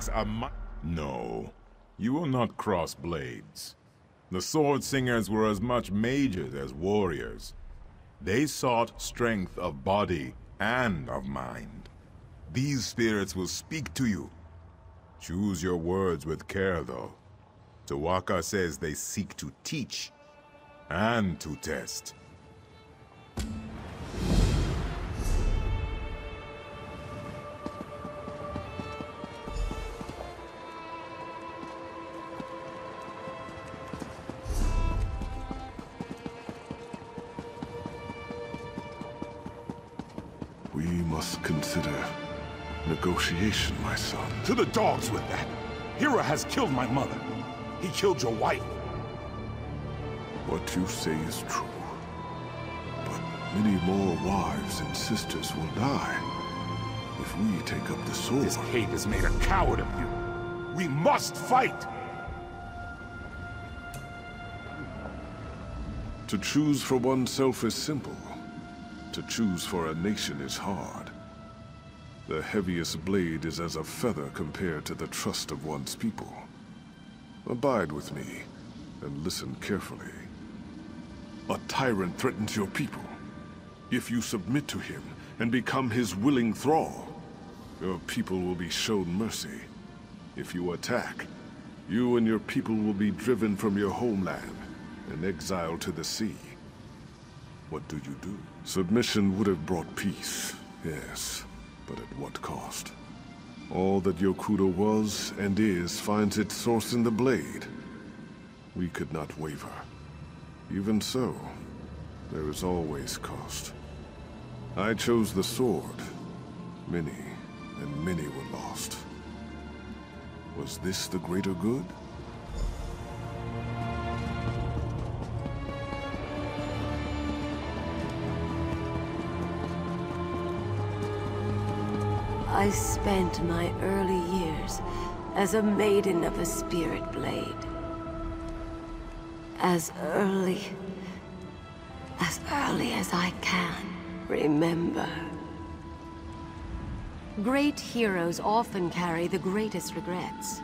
attacks are No, you will not cross blades. The sword singers were as much mages as warriors. They sought strength of body and of mind. These spirits will speak to you. Choose your words with care, though. Tawaka says they seek to teach and to test. We must consider negotiation, my son. To the dogs with that! Hira has killed my mother. He killed your wife. What you say is true. But many more wives and sisters will die if we take up the sword. This hate has made a coward of you. We must fight! To choose for oneself is simple. To choose for a nation is hard. The heaviest blade is as a feather compared to the trust of one's people. Abide with me, and listen carefully. A tyrant threatens your people. If you submit to him, and become his willing thrall, your people will be shown mercy. If you attack, you and your people will be driven from your homeland, and exiled to the sea. What do you do? Submission would have brought peace, yes, but at what cost? All that Yokuda was and is finds its source in the blade. We could not waver. Even so, there is always cost. I chose the sword. Many, and many were lost. Was this the greater good? I spent my early years as a maiden of the Spirit Blade. As early as I can remember. Great heroes often carry the greatest regrets.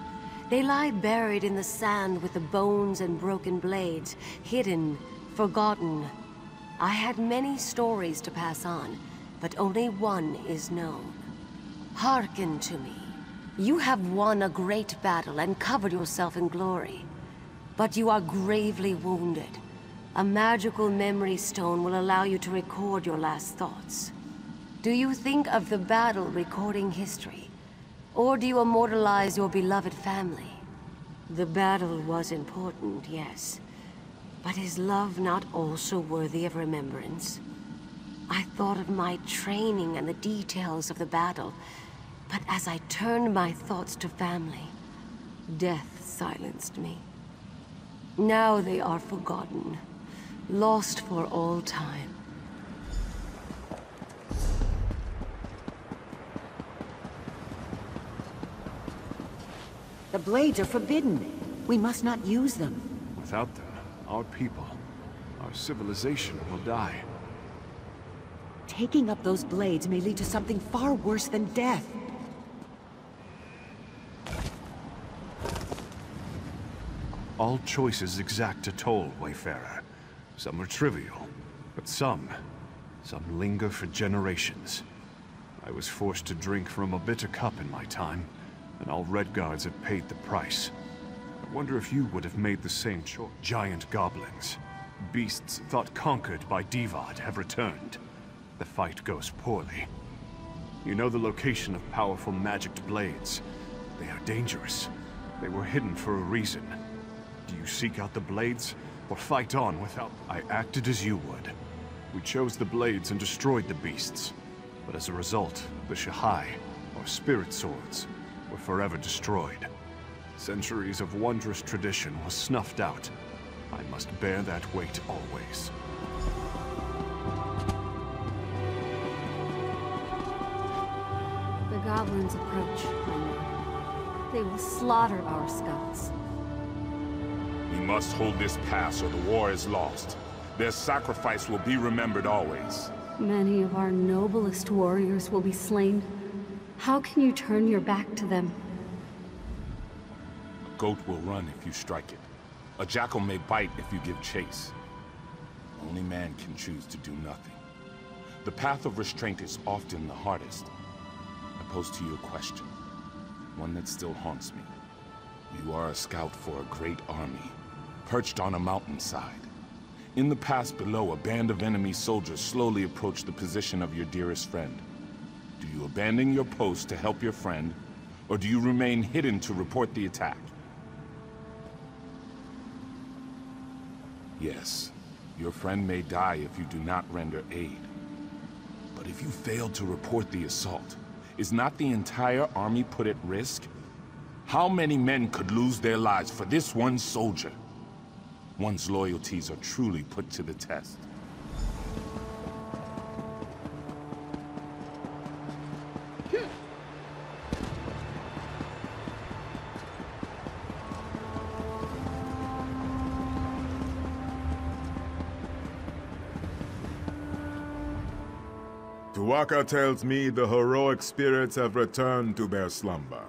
They lie buried in the sand with the bones and broken blades, hidden, forgotten. I had many stories to pass on, but only one is known. Hearken to me. You have won a great battle and covered yourself in glory. But you are gravely wounded. A magical memory stone will allow you to record your last thoughts. Do you think of the battle recording history? Or do you immortalize your beloved family? The battle was important, yes. But is love not also worthy of remembrance? I thought of my training and the details of the battle, but as I turned my thoughts to family, death silenced me. Now they are forgotten, lost for all time. The blades are forbidden. We must not use them. Without them, our people, our civilization will die. Taking up those blades may lead to something far worse than death. All choices exact a toll, Wayfarer. Some are trivial, but some linger for generations. I was forced to drink from a bitter cup in my time, and all Redguards have paid the price. I wonder if you would have made the same choice. Giant goblins, beasts thought conquered by Divad, have returned. The fight goes poorly. You know the location of powerful magicked blades. They are dangerous. They were hidden for a reason. Do you seek out the blades, or fight on without? I acted as you would. We chose the blades and destroyed the beasts. But as a result, the Shahai, or spirit swords, were forever destroyed. Centuries of wondrous tradition was snuffed out. I must bear that weight always. The goblins approach. They will slaughter our scouts. We must hold this pass or the war is lost. Their sacrifice will be remembered always. Many of our noblest warriors will be slain. How can you turn your back to them? goat will run if you strike it. A jackal may bite if you give chase. Only man can choose to do nothing. The path of restraint is often the hardest. I pose to you a question, one that still haunts me. You are a scout for a great army, perched on a mountainside. In the pass below, a band of enemy soldiers slowly approach the position of your dearest friend. Do you abandon your post to help your friend, or do you remain hidden to report the attack? Yes, your friend may die if you do not render aid. But if you fail to report the assault, is not the entire army put at risk? How many men could lose their lives for this one soldier? One's loyalties are truly put to the test. Tuwaka tells me the heroic spirits have returned to their slumber.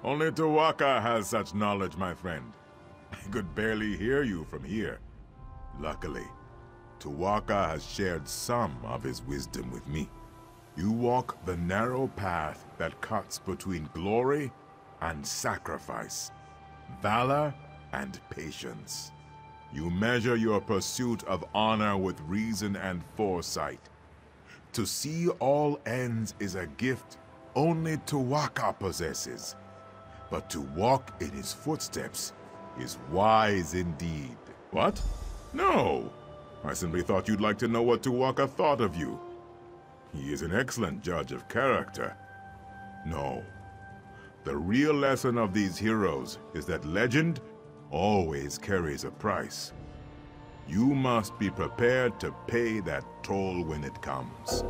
Only Tuwaka has such knowledge, my friend. I could barely hear you from here. Luckily, Tuwaka has shared some of his wisdom with me. You walk the narrow path that cuts between glory and sacrifice, valor and patience. You measure your pursuit of honor with reason and foresight. To see all ends is a gift only Tuwaka possesses. But to walk in his footsteps is wise indeed. What? No! I simply thought you'd like to know what Tuwaka thought of you. He is an excellent judge of character. No. The real lesson of these heroes is that legend always carries a price. You must be prepared to pay that toll when it comes.